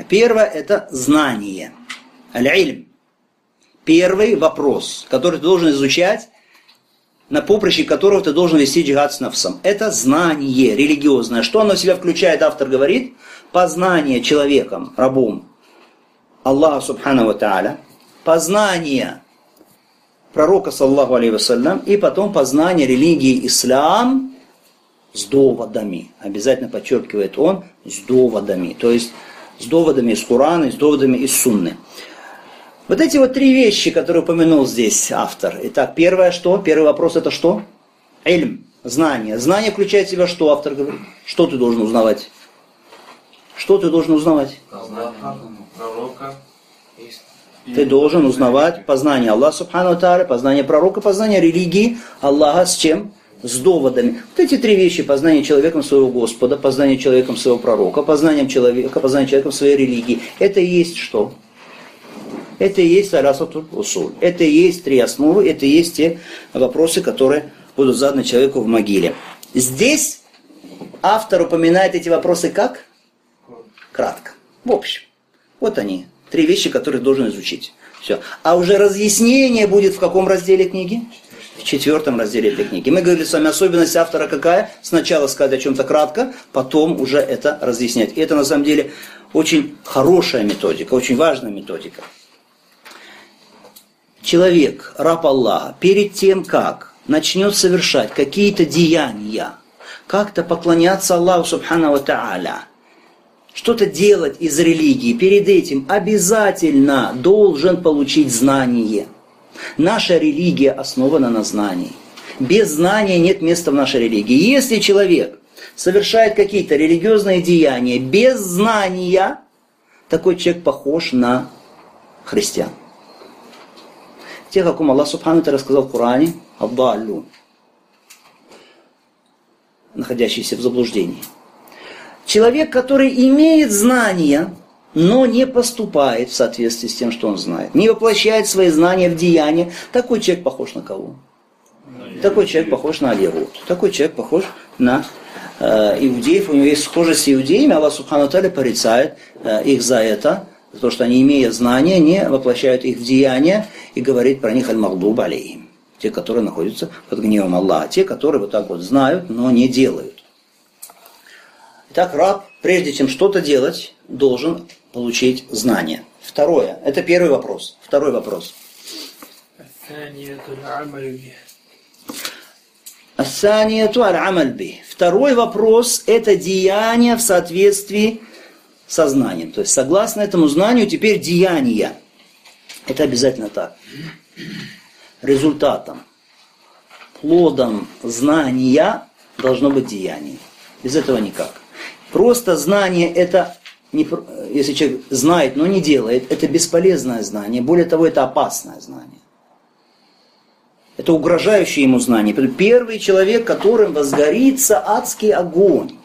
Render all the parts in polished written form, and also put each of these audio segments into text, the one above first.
Первое – это знание. Аль-Ильм. Первый вопрос, который ты должен изучать, на поприще которого ты должен вести джихад с нафсом. Это знание религиозное. Что оно в себя включает, автор говорит? Познание человеком, рабом Аллаха Субхану ва Тааля, познание пророка, саллаху алейхи вассалям, и потом познание религии ислам с доводами. Обязательно подчеркивает он, с доводами. То есть с доводами из Корана, с доводами из Сунны. Вот эти вот три вещи, которые упомянул здесь автор. Итак, первое что? Первый вопрос это что? Ильм, знание. Знание включает в себя что, автор говорит? Что ты должен узнавать? Что ты должен узнавать? Пророка. Ты должен узнавать познание Аллаха Субхану Тааля, познание пророка, познание религии Аллаха с чем? С доводами. Вот эти три вещи: познание человеком своего Господа, познание человеком своего пророка, познание человеком своей религии. Это и есть что? Это и есть салясатуль усуль. Это и есть три основы, это и есть те вопросы, которые будут заданы человеку в могиле. Здесь автор упоминает эти вопросы как? Кратко. В общем. Вот они. Три вещи, которые должен изучить. Все. А уже разъяснение будет в каком разделе книги? В 4 разделе этой книги. Мы говорили с вами, особенность автора какая? Сначала сказать о чем-то кратко, потом уже это разъяснять. И это на самом деле очень хорошая методика, очень важная методика. Человек, раб Аллаха, перед тем, как начнет совершать какие-то деяния, как-то поклоняться Аллаху Субхану ва Тааля, что-то делать из религии, перед этим обязательно должен получить знание. Наша религия основана на знании. Без знания нет места в нашей религии. Если человек совершает какие-то религиозные деяния без знания, такой человек похож на христиан. Тех, о ком Аллах Субхану Тааля рассказал в Коране, «Аддаллю», находящиеся в заблуждении. Человек, который имеет знания, но не поступает в соответствии с тем, что он знает, не воплощает свои знания в деяния, такой человек похож на кого? Такой человек похож на аль-Яхуд. Такой человек похож на иудеев. У него есть схожесть с иудеями. Аллах Субхану Тааля порицает их за это, за то, что они, имея знания, не воплощают их в деяния, и говорит про них аль-Магдуб алейхим. Те, которые находятся под гневом Аллаха. Те, которые вот так вот знают, но не делают. Итак, раб, прежде чем что-то делать, должен получить знания. Второе. Это первый вопрос. Второй вопрос. Ас-санияту аль-амаль бих. Второй вопрос – это деяние в соответствии со знанием. То есть, согласно этому знанию, теперь деяния. Это обязательно так. Результатом, плодом знания должно быть деяние. Без этого никак. Просто знание – это, если человек знает, но не делает, это бесполезное знание. Более того, это опасное знание. Это угрожающее ему знание. Первый человек, которым возгорится адский огонь.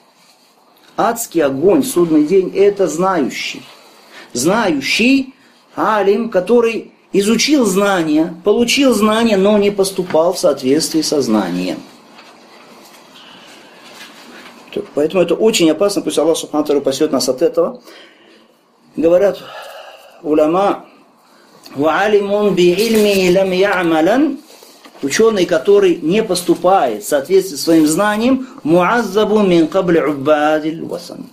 Адский огонь в судный день – это знающий. Знающий алим, который изучил знания, получил знания, но не поступал в соответствии со знанием. Поэтому это очень опасно, пусть Аллах Субхану Тааля спасет нас от этого. Говорят уляма, «Ва'алимун би'ильми лам я'малан», ученый, который не поступает в соответствии со своим знанием, «муаззабу мин кабли уббадиль васан»,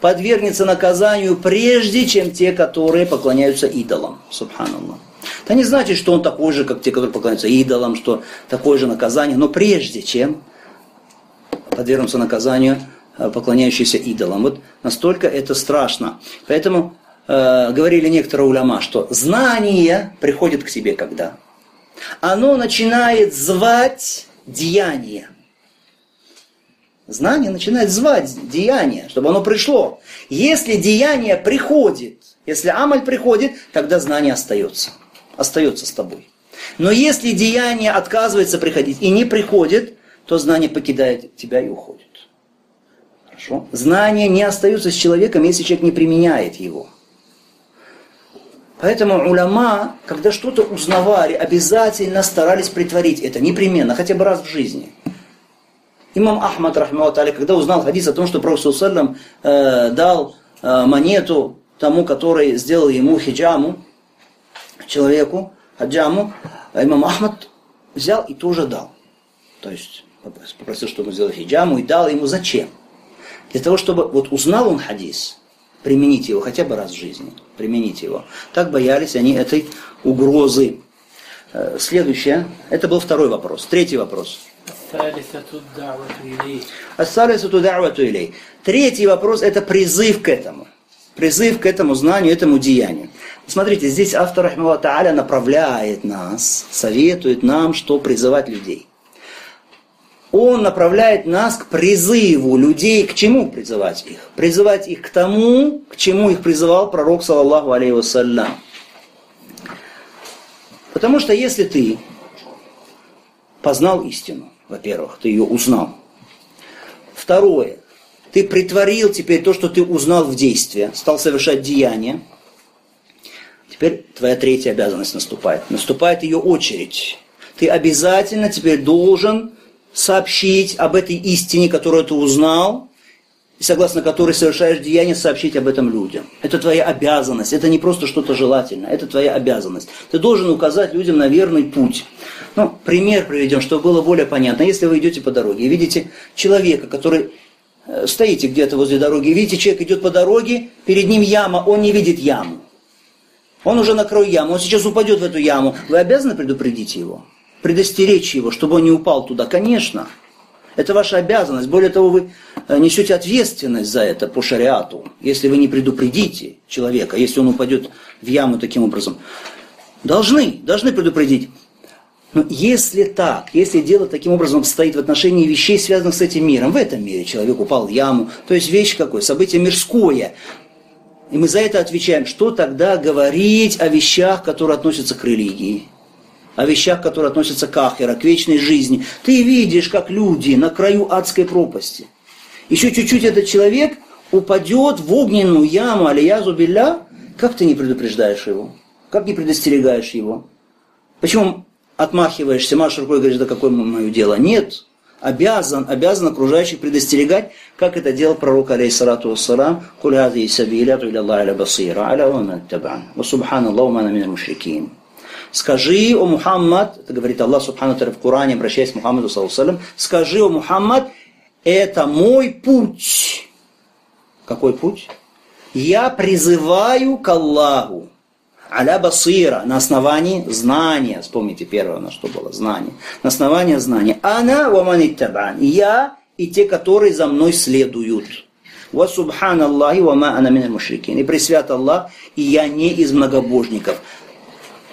подвергнется наказанию прежде, чем те, которые поклоняются идолам. Субханаллах. Это не значит, что он такой же, как те, которые поклоняются идолам, что такое же наказание, но прежде чем подвергнуться наказанию поклоняющиеся идолам. Вот настолько это страшно. Поэтому говорили некоторые уляма, что знание приходит к тебе когда? Оно начинает звать деяние. Знание начинает звать деяние, чтобы оно пришло. Если деяние приходит, если амаль приходит, тогда знание остается. Остается с тобой. Но если деяние отказывается приходить и не приходит, то знание покидает тебя и уходит. Хорошо? Знание не остается с человеком, если человек не применяет его. Поэтому уляма, когда что-то узнавали, обязательно старались притворить это непременно, хотя бы раз в жизни. Имам Ахмад, рахмахуллах та'аля, когда узнал хадис о том, что Пророк саллаллаху дал монету тому, который сделал ему хиджаму, человеку, хаджаму, имам Ахмад взял и тоже дал. То есть попросил, чтобы он сделал хиджаму, и дал ему зачем? Для того, чтобы вот узнал он хадис, применить его хотя бы раз в жизни, применить его. Так боялись они этой угрозы. Следующее, это был второй вопрос. Третий вопрос. Третий вопрос – это призыв к этому. Призыв к этому знанию, этому деянию. Смотрите, здесь автор, рахмахуллах та'аля, направляет нас, советует нам, что призывать людей. Он направляет нас к призыву людей. К чему призывать их? Призывать их к тому, к чему их призывал пророк, саллаллаху алейхи вассалям. Потому что если ты познал истину, во-первых, ты ее узнал. Второе, ты притворил теперь то, что ты узнал в действие, стал совершать деяния. Теперь твоя третья обязанность наступает. Наступает ее очередь. Ты обязательно теперь должен сообщить об этой истине, которую ты узнал, и согласно которой совершаешь деяние, сообщить об этом людям. Это твоя обязанность, это не просто что-то желательное, это твоя обязанность. Ты должен указать людям на верный путь. Ну, пример приведем, чтобы было более понятно. Если вы идете по дороге и видите человека, который стоите где-то возле дороги, и видите, человек идет по дороге, перед ним яма, он не видит яму. Он уже на краю ямы, он сейчас упадет в эту яму. Вы обязаны предупредить его, предостеречь его, чтобы он не упал туда? Конечно. Это ваша обязанность. Более того, вы несете ответственность за это по шариату, если вы не предупредите человека, если он упадет в яму таким образом. Должны предупредить. Но если так, если дело таким образом обстоит в отношении вещей, связанных с этим миром, в этом мире человек упал в яму, то есть вещь какое? Событие мирское. И мы за это отвечаем, что тогда говорить о вещах, которые относятся к религии? О вещах, которые относятся к ахира, к вечной жизни. Ты видишь, как люди на краю адской пропасти. Еще чуть-чуть этот человек упадет в огненную яму, алиязу билля. Как ты не предупреждаешь его? Как не предостерегаешь его? Почему отмахиваешься, машешь рукой и говоришь, да какое мое дело? Нет. Обязан окружающих предостерегать, как это делал пророк, алейхиссалату вассалам, «Куль хазиhi сабили аду иля Аллахи аля басира, аля ва ман иттаба'ани, ва субханаллаху ма ана миналь мушрикин». Скажи, о Мухаммад, это говорит Аллах субхану ва тааля в Коране, обращаясь к Мухаммаду, саллаллаху алейхи ва саллям, скажи, о Мухаммад, это мой путь. Какой путь? Я призываю к Аллаху. Аля басира, на основании знания. Вспомните первое, на что было знание. На основании знания. Ана ва ман иттаба'ани. Я и те, которые за мной следуют. Ва субханаллахи ва ма ана миналь мушрикин. И пресвят Аллах, и я не из многобожников.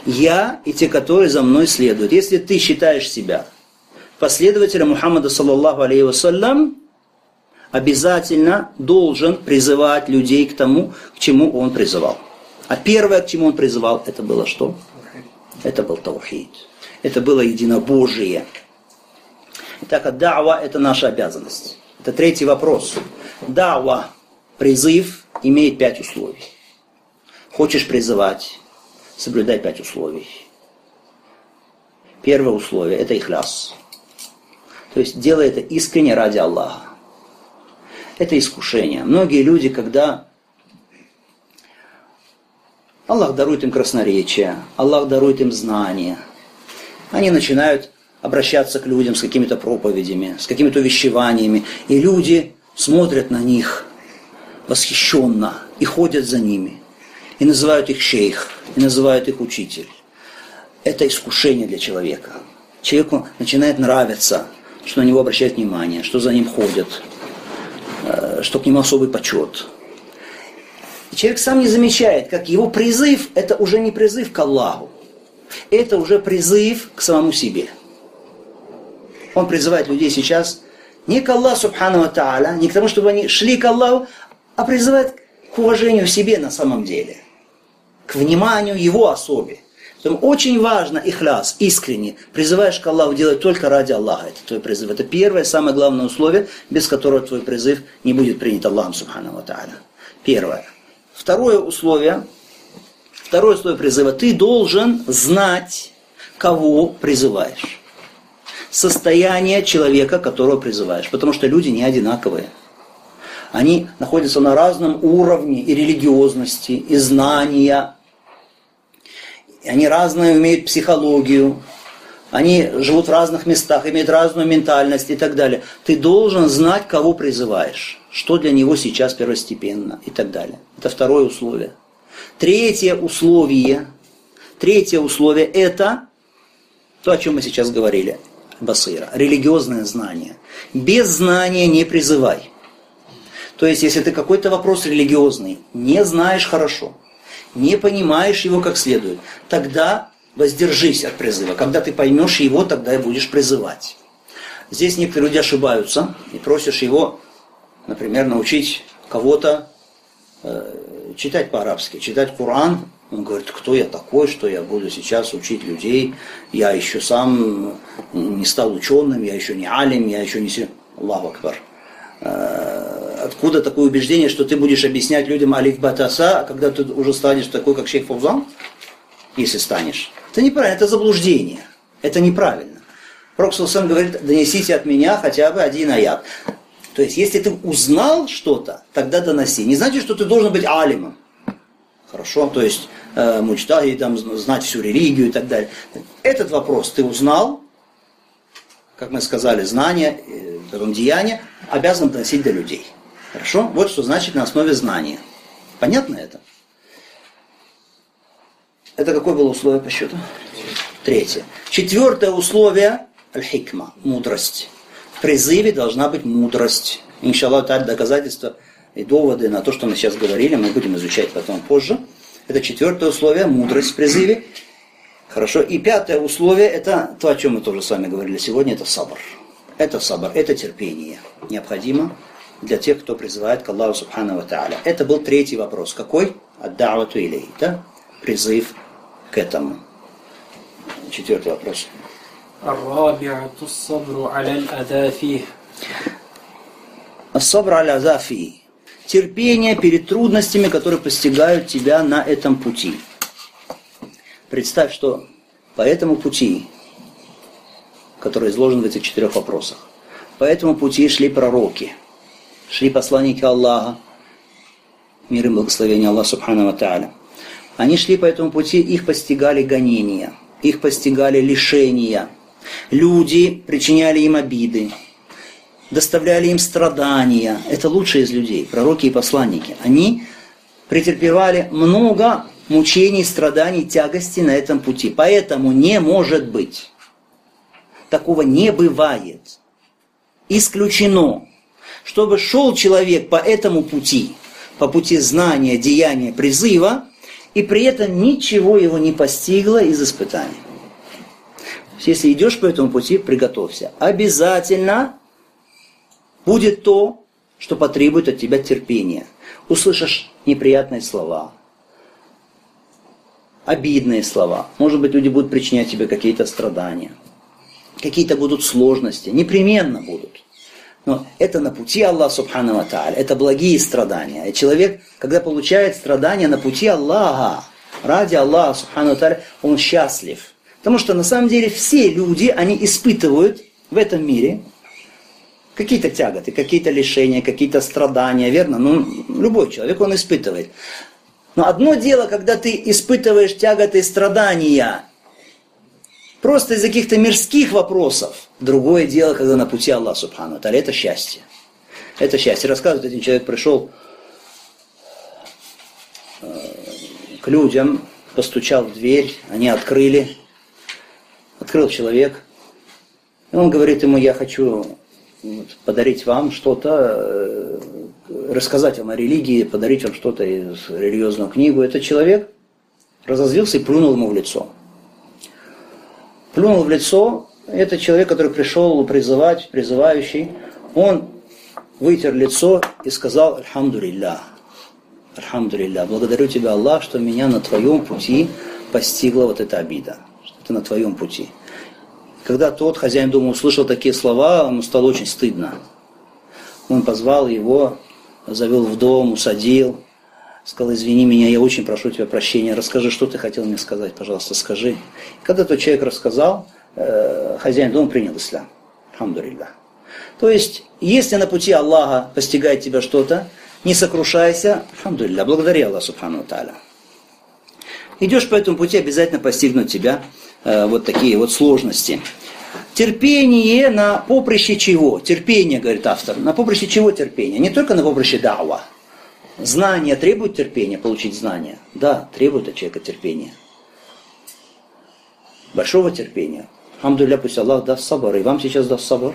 Я и те, которые за мной следуют. Если ты считаешь себя последователем Мухаммада, саллаллаху алейхи вассалям, обязательно должен призывать людей к тому, к чему он призывал. А первое, к чему он призывал, это было что? Это был таухид. Это было единобожие. Итак, да'ва – это наша обязанность. Это третий вопрос. Да'ва, призыв, имеет 5 условий. Хочешь призывать, соблюдай 5 условий. Первое условие – это ихляс. То есть делай это искренне ради Аллаха. Это искушение. Многие люди, когда Аллах дарует им красноречие, Аллах дарует им знания, они начинают обращаться к людям с какими-то проповедями, с какими-то увещеваниями, и люди смотрят на них восхищенно и ходят за ними, и называют их шейх, и называют их учитель. Это искушение для человека. Человеку начинает нравиться, что на него обращают внимание, что за ним ходят, что к нему особый почет. И человек сам не замечает, как его призыв, это уже не призыв к Аллаху, это уже призыв к самому себе. Он призывает людей сейчас не к Аллаху субхану ва тааля, не к тому, чтобы они шли к Аллаху, а призывает к уважению себе на самом деле, к вниманию его особе. Поэтому очень важно ихляс, искренне, призываешь к Аллаху делать только ради Аллаха. Это твой призыв. Это первое, самое главное условие, без которого твой призыв не будет принят Аллахом субхану ва тааля. Первое. Второе условие призыва. Ты должен знать, кого призываешь. состояние человека, которого призываешь. Потому что люди не одинаковые. Они находятся на разном уровне и религиозности, и знания. Они разные умеют психологию. Они живут в разных местах, имеют разную ментальность и так далее. Ты должен знать, кого призываешь, что для него сейчас первостепенно и так далее. Это второе условие. Третье условие это то, о чем мы сейчас говорили, басира, религиозное знание. Без знания не призывай. То есть, если ты какой-то вопрос религиозный не знаешь хорошо, не понимаешь его как следует, тогда воздержись от призыва. Когда ты поймешь его, тогда и будешь призывать. Здесь некоторые люди ошибаются и просишь его, например, научить кого-то читать по-арабски, читать Коран. Он говорит, кто я такой, что я буду сейчас учить людей, я еще сам не стал ученым, я еще не алим, я еще не... Аллаху акбар. Откуда такое убеждение, что ты будешь объяснять людям алиф батаса, а когда ты уже станешь такой, как шейх Фаузан, если станешь? Это неправильно, это заблуждение, это неправильно. Пророк ﷺ говорит, донесите от меня хотя бы один аят. То есть, если ты узнал что-то, тогда доноси. Не значит, что ты должен быть алимом. Хорошо, то есть муджтахид, там, знать всю религию и так далее. Этот вопрос ты узнал, как мы сказали, знание, потом деяние, обязан доносить до людей. Хорошо? Вот что значит на основе знания. Понятно это? Это какое было условие по счету? Третье. Четвертое условие – аль-хикма, мудрость. В призыве должна быть мудрость. Иншаллах, доказательства и доводы на то, что мы сейчас говорили, мы будем изучать потом позже. Это четвертое условие – мудрость в призыве. Хорошо. И пятое условие – это то, о чем мы тоже с вами говорили сегодня, это сабр. Это сабр, это терпение. Необходимо для тех, кто призывает к Аллаху Субхану ва Тааля. Это был третий вопрос. Какой? Ад-да'вату илей. Да? Призыв к этому. Четвертый вопрос. Ар-раби'ату ас-сабру аля аль-аdaa фих. Ас-сабр аля аза фих. Терпение перед трудностями, которые постигают тебя на этом пути. Представь, что по этому пути, который изложен в этих 4 вопросах, по этому пути шли пророки, шли посланники Аллаха, мир и благословение Аллаха Субхану ва Тааля. Они шли по этому пути, их постигали гонения, их постигали лишения. Люди причиняли им обиды, доставляли им страдания. Это лучшие из людей, пророки и посланники. Они претерпевали много мучений, страданий, тягостей на этом пути. Поэтому не может быть. Такого не бывает. Исключено, чтобы шел человек по этому пути, по пути знания, деяния, призыва, и при этом ничего его не постигло из испытаний. Если идешь по этому пути, приготовься. Обязательно будет то, что потребует от тебя терпения. Услышишь неприятные слова, обидные слова. Может быть, люди будут причинять тебе какие-то страдания. Какие-то будут сложности. Непременно будут. Но это на пути Аллаха Субхану ва Тааля. Это благие страдания. И человек, когда получает страдания на пути Аллаха, ради Аллаха Субхану ва Тааля, он счастлив. Потому что на самом деле все люди, они испытывают в этом мире какие-то тяготы, какие-то лишения, какие-то страдания, верно? Ну, любой человек, он испытывает. Но одно дело, когда ты испытываешь тяготы и страдания просто из-за каких-то мирских вопросов. Другое дело, когда на пути Аллаха Субхану ва Тааля. Это счастье. Это счастье. Рассказывает, один человек пришел к людям, постучал в дверь, они открыли. Открыл человек. И он говорит ему, я хочу подарить вам что-то, рассказать вам о религии, подарить вам что-то из религиозную книгу. Этот человек разозлился и плюнул ему в лицо. Плюнул в лицо. Этот человек, который пришел призывать, призывающий, он вытер лицо и сказал: «Альхамдулиллах, альхамдулиллах, благодарю тебя, Аллах, что меня на твоем пути постигла вот эта обида, что это на твоем пути». Когда тот хозяин дома услышал такие слова, ему стало очень стыдно. Он позвал его, завел в дом, усадил, сказал: «Извини меня, я очень прошу тебя прощения, расскажи, что ты хотел мне сказать, пожалуйста, скажи». И когда тот человек рассказал, хозяин дома принял ислам. Алхамдулиллах. То есть, если на пути Аллаха постигает тебя что-то, не сокрушайся, алхамдулиллах, благодари Аллаху субхану ва тааля. Идешь по этому пути, обязательно постигнут тебя вот такие вот сложности. Терпение на поприще чего? Терпение, говорит автор. На поприще чего терпение? Не только на поприще дауа. Знание требует терпения, получить знания. Да, требует от человека терпения. Большого терпения. Алхамдулилля, пусть Аллах даст сабр. И вам сейчас даст сабр.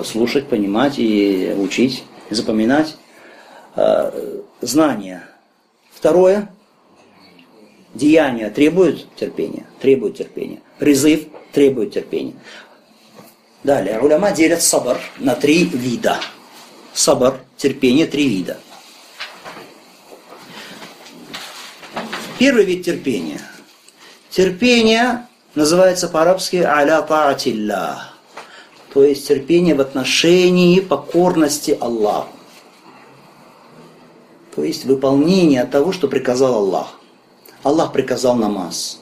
Слушать, понимать и учить, и запоминать. Знания. Второе. Деяния требуют терпения. Требуют терпения. Призыв требует терпения. Далее. Уляма делят сабр на 3 вида. Сабр, терпение, 3 вида. Первый вид терпения. Терпение называется по-арабски аля таатилля. То есть терпение в отношении покорности Аллаху. То есть выполнение того, что приказал Аллах. Аллах приказал намаз.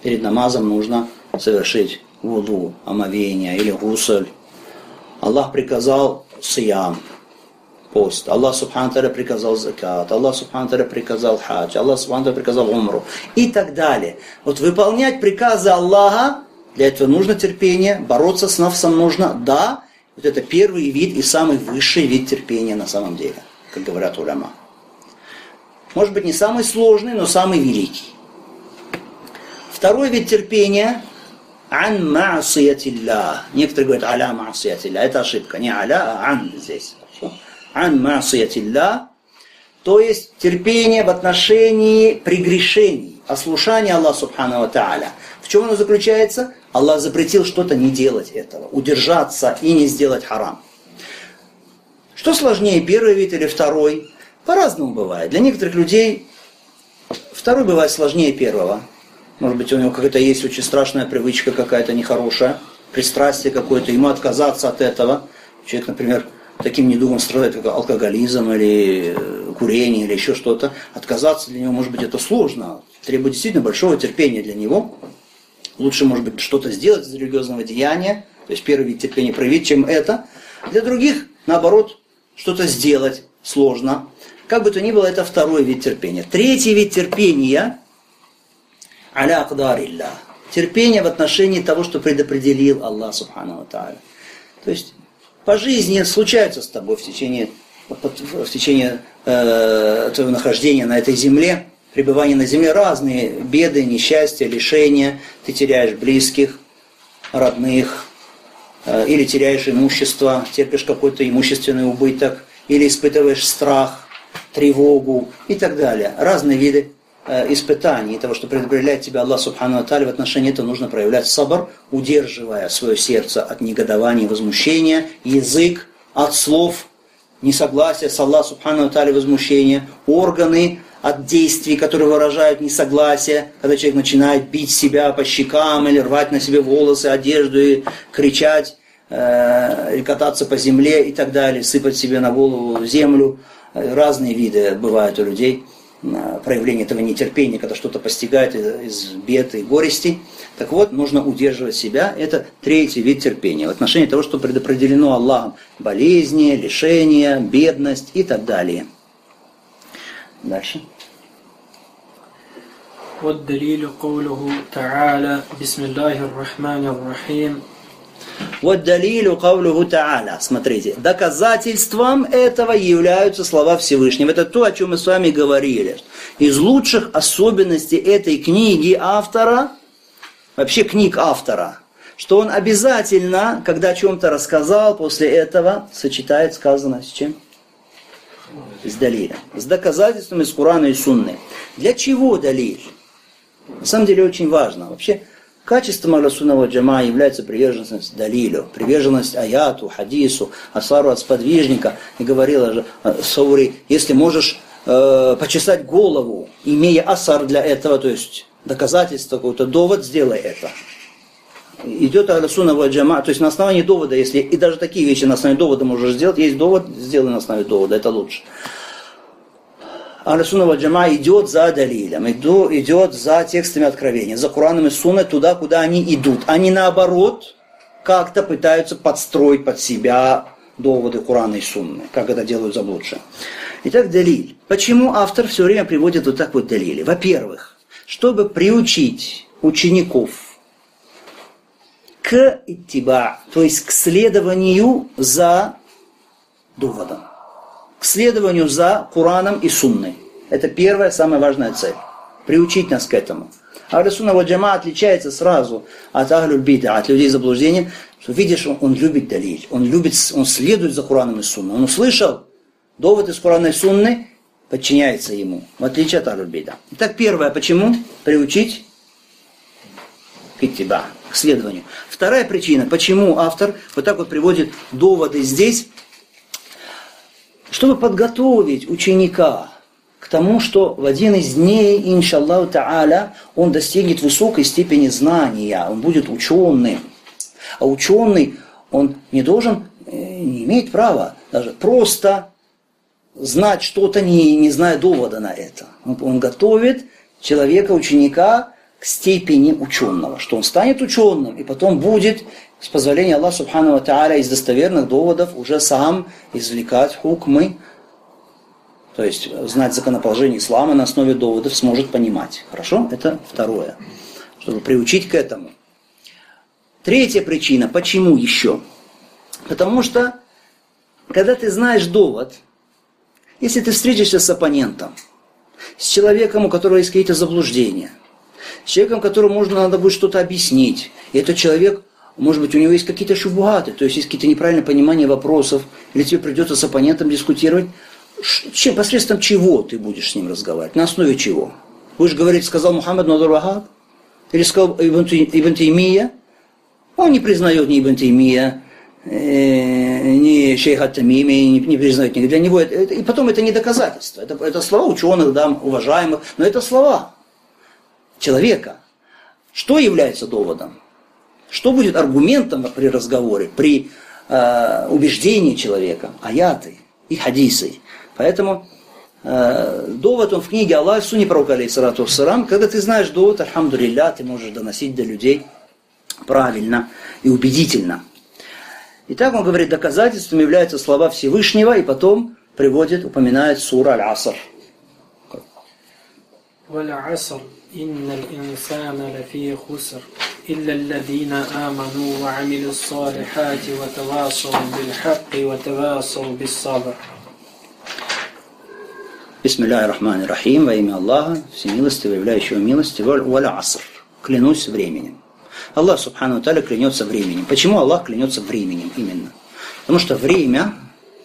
Перед намазом нужно совершить вуду, омовение или гусль. Аллах приказал сиям, пост. Аллах субхану тааля приказал закат. Аллах субхану тааля приказал хадж. Аллах субхану тааля приказал умру. И так далее. Вот выполнять приказы Аллаха, для этого нужно терпение, бороться с нафсом нужно. Да, вот это первый вид и самый высший вид терпения на самом деле, как говорят уляма. Может быть не самый сложный, но самый великий. Второй вид терпения ан маасиятилля. Некоторые говорят аля маасиятилля. Это ошибка. Не аля, а ан здесь. Ан маасиятилля. То есть терпение в отношении прегрешений, ослушания Аллаха субхану ва тааля. В чем оно заключается? Аллах запретил что-то не делать этого, удержаться и не сделать харам. Что сложнее, первый вид или второй? По-разному бывает. Для некоторых людей второй бывает сложнее первого. Может быть, у него какая-то есть очень страшная привычка, какая-то нехорошая, пристрастие какое-то, ему отказаться от этого. Человек, например, таким недугом страдает, как алкоголизм или курение или еще что-то. Отказаться для него, может быть, это сложно. Требует действительно большого терпения для него. Лучше, может быть, что-то сделать из религиозного деяния, то есть первый вид терпения проявить, чем это. Для других, наоборот, что-то сделать сложно. Как бы то ни было, это второй вид терпения. Третий вид терпения аля акдарилля. Терпение в отношении того, что предопределил Аллах субхану ва тааля. То есть по жизни случаются с тобой в течение твоего нахождения на этой земле, пребывания на земле разные беды, несчастья, лишения. Ты теряешь близких, родных, или теряешь имущество, терпишь какой-то имущественный убыток, или испытываешь страх, тревогу и так далее. Разные виды испытаний, того, что предопределяет тебя Аллах субхану ва тааля, в отношении этого нужно проявлять сабр, удерживая свое сердце от негодования и возмущения, язык от слов несогласия с Аллахом субхану ва тааля, возмущения, органы от действий, которые выражают несогласие, когда человек начинает бить себя по щекам или рвать на себе волосы, одежду и кричать, или кататься по земле и так далее, сыпать себе на голову землю. Разные виды бывают у людей проявление этого нетерпения, когда что-то постигает из бед и горестей. Так вот, нужно удерживать себя. Это третий вид терпения в отношении того, что предопределено Аллахом. Болезни, лишения, бедность и так далее. Дальше. والدليل قوله تعالى بسم الله الرحمن الرحيم. Вот далилю кавлюху тааля. Смотрите, доказательством этого являются слова Всевышнего. Это то, о чем мы с вами говорили. Из лучших особенностей этой книги автора, вообще книг автора, что он обязательно, когда о чем-то рассказал, после этого сочетает сказанное с чем? С далилем. С доказательством из Курана и Сунны. Для чего далиль? На самом деле очень важно. Вообще, качеством Ахлю Сунна валь Джамаа является приверженность далилю, приверженность аяту, хадису, асару от сподвижника. И говорила же Саури, если можешь почесать голову, имея асар для этого, то есть доказательство, какой-то довод, сделай это. Идет Ахлю Сунна валь Джамаа, то есть на основании довода, если и даже такие вещи на основании довода можешь сделать, есть довод, сделай на основе довода, это лучше. Ахлю-сунна валь джамаа идет за далилем, идет за текстами откровения, за Кураном и Сунной туда, куда они идут. Они наоборот как-то пытаются подстроить под себя доводы Курана и Сунны, как это делают заблудшие. Итак, далиль. Почему автор все время приводит вот так вот далили? Во-первых, чтобы приучить учеников к иттиба, то есть к следованию за доводом, к следованию за Кураном и Сунной. Это первая, самая важная цель. Приучить нас к этому. Ахлю-сунна валь джамаа отличается сразу от ахлюль бида, от людей заблуждения, что видишь, он любит далиль, он следует за Кураном и Сунной. Он услышал довод из Курана и Сунны, подчиняется ему, в отличие от ахлюль бида. Итак, первое, почему? Приучить к иттиба, к следованию. Вторая причина, почему автор вот так вот приводит доводы здесь, чтобы подготовить ученика к тому, что в один из дней, иншаллаху та'аля, он достигнет высокой степени знания, он будет ученым. А ученый, он не должен, не имеет права даже просто знать что-то, не зная довода на это. Он готовит человека, ученика, к степени ученого, что он станет ученым, и потом будет, с позволения Аллаха Субхану ва Тааля, из достоверных доводов уже сам извлекать хукмы, то есть знать законоположение ислама на основе доводов, сможет понимать. Хорошо? Это второе, чтобы приучить к этому. Третья причина, почему еще? Потому что, когда ты знаешь довод, если ты встретишься с оппонентом, с человеком, у которого есть какие-то заблуждения, с человеком, которому надо будет что-то объяснить, и этот человек, может быть, у него есть какие-то шубхаты, то есть есть какие-то неправильные понимания вопросов, или тебе придется с оппонентом дискутировать, посредством чего ты будешь с ним разговаривать, на основе чего? Будешь говорить, сказал Мухаммад Абдул Ваххаб, или сказал Ибн Таймия, он не признает ни Ибн Таймия, ни шейх ат-Тамими, не признает ни для него. И потом это не доказательство, это слова ученых, да, уважаемых, но это слова человека. Что является доводом? Что будет аргументом при разговоре, при убеждении человека? Аяты и хадисы. Поэтому довод он в книге Аллах, в сунне пророка алейхиссалату вассалам. Когда ты знаешь довод, альхамдулилля, ты можешь доносить до людей правильно и убедительно. Итак, он говорит, доказательством являются слова Всевышнего, и потом приводит, упоминает сура Аль-Аср. وَالْعَصْرِ إِنَّ الْإِنسَانَ لَفِي خُسْرٍ إِلَّا الَّذِينَ آمَنُوا وَعَمِلُوا الصَّالِحَاتِ وَتَوَاصَوْا بِالْحَقِّ وَتَوَاصَوْا بِالصَّبْرِ. Бисмиллахи рахмани рахим, во имя Аллаха, всемилостивого, являющего милости, валь-аср. Клянусь временем. Аллах Субхану Тааля клянется временем. Почему Аллах клянется временем именно? Потому что время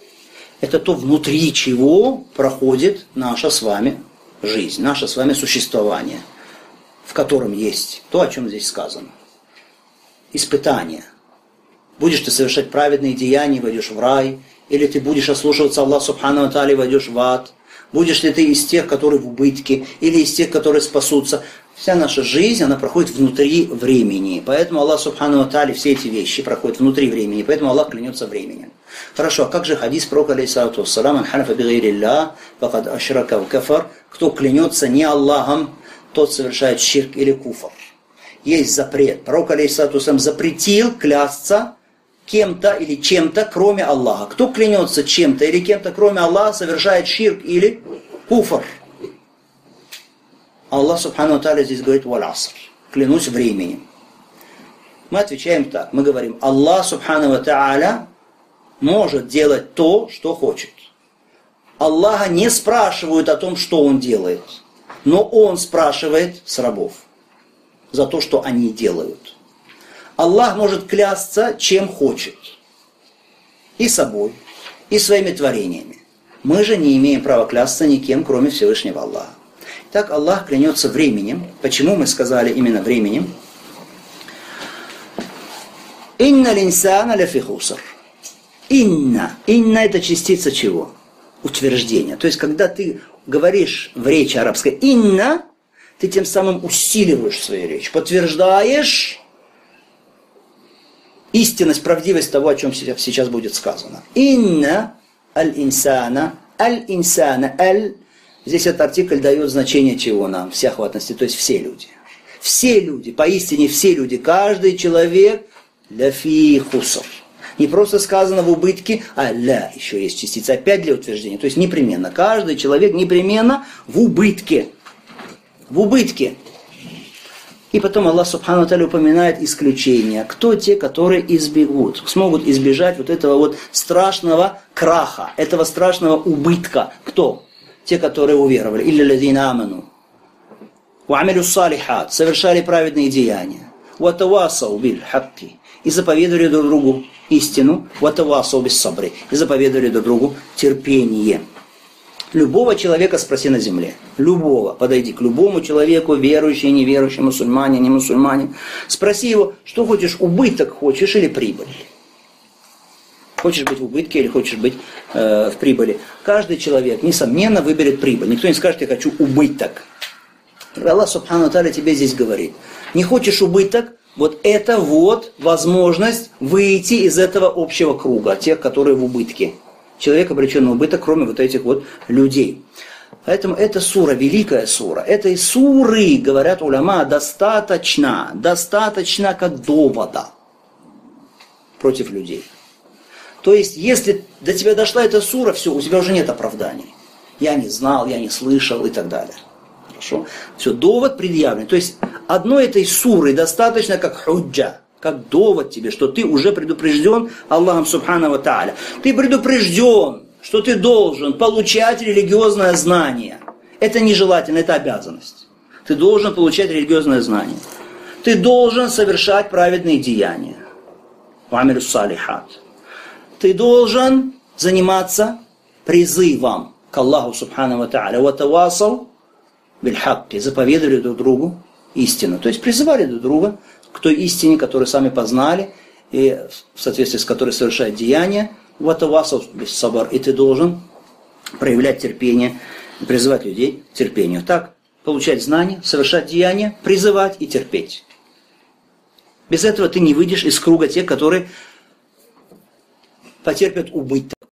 – это то, внутри чего проходит наша с вами жизнь, наше с вами существование, в котором есть то, о чем здесь сказано. Испытание. Будешь ты совершать праведные деяния, войдешь в рай, или ты будешь ослушиваться Аллаха Субхану Тааля, войдешь в ад. Будешь ли ты из тех, которые в убытке, или из тех, которые спасутся. Вся наша жизнь, она проходит внутри времени. Поэтому Аллах Субхану Тааля, все эти вещи проходят внутри времени. Поэтому Аллах клянется временем. Хорошо, а как же хадис пророка алейхиссалату вассалам, «Ман халяфа бигайриллях, факад ашрака ва кафар», кто клянется не Аллахом, тот совершает ширк или куфр. Есть запрет. Пророк алейхиссалату вассалам запретил клясться кем-то или чем-то, кроме Аллаха. Кто клянется чем-то или кем-то, кроме Аллаха, совершает ширк или куфр. Аллах Субхану Тааля здесь говорит «Валь-аср», клянусь временем. Мы отвечаем так, мы говорим, Аллах Субхану Тааля может делать то, что хочет. Аллаха не спрашивают о том, что Он делает, но Он спрашивает с рабов за то, что они делают. Аллах может клясться, чем хочет. И собой, и своими творениями. Мы же не имеем права клясться никем, кроме Всевышнего Аллаха. Так Аллах клянется временем. Почему мы сказали именно временем? «Инна линсана лафи хуср». «Инна». «Инна» – это частица чего? Утверждение. То есть, когда ты говоришь в речи арабской «инна», ты тем самым усиливаешь свою речь, подтверждаешь истинность, правдивость того, о чем сейчас будет сказано. «Инна аль-инсана». «Аль-инсана». «Аль» Здесь этот артикль дает значение чего нам? Всеохватности, то есть все люди. Все люди, поистине все люди, каждый человек ляфи хуср. Не просто сказано в убытке, а ля, еще есть частица, опять для утверждения. То есть непременно, каждый человек непременно в убытке. В убытке. И потом Аллах Субхану Тааля упоминает исключения. Кто те, которые избегут, смогут избежать вот этого вот страшного краха, этого страшного убытка? Кто? Те, которые уверовали. Илля ладзина аману. Уамилю салихат. Совершали праведные деяния. Ватавасау биль хакки. И заповедовали друг другу истину. Ватавасау бис сабри. И заповедовали друг другу терпение. Любого человека спроси на земле. Любого. Подойди к любому человеку, верующий, неверующий, мусульмане, не мусульмане. Спроси его, что хочешь, убыток хочешь или прибыль? Хочешь быть в убытке или хочешь быть в прибыли? Каждый человек, несомненно, выберет прибыль. Никто не скажет, я хочу убыток. Аллах Субхану Тааля тебе здесь говорит. Не хочешь убыток? Вот это вот возможность выйти из этого общего круга, тех, которые в убытке. Человек обречен на убыток, кроме вот этих вот людей. Поэтому эта сура, великая сура, этой суры, говорят уляма, достаточно как довода против людей. То есть, если до тебя дошла эта сура, все, у тебя уже нет оправданий. Я не знал, я не слышал и так далее. Хорошо? Все, довод предъявлен. То есть, одной этой суры достаточно как худжа, как довод тебе, что ты уже предупрежден Аллахом Субхану ва Тааля. Ты предупрежден, что ты должен получать религиозное знание. Это нежелательно, это обязанность. Ты должен получать религиозное знание. Ты должен совершать праведные деяния. Уамилю салихат. Ты должен заниматься призывом к Аллаху Субхану ва Тааля. Ватавасау биль хакки. Заповедовали друг другу истину. То есть призывали друг друга к той истине, которую сами познали, и в соответствии с которой совершают деяния. Ватавасау бис сабр. И ты должен проявлять терпение, призывать людей к терпению. Так, получать знания, совершать деяния, призывать и терпеть. Без этого ты не выйдешь из круга тех, которые потерпят убыток.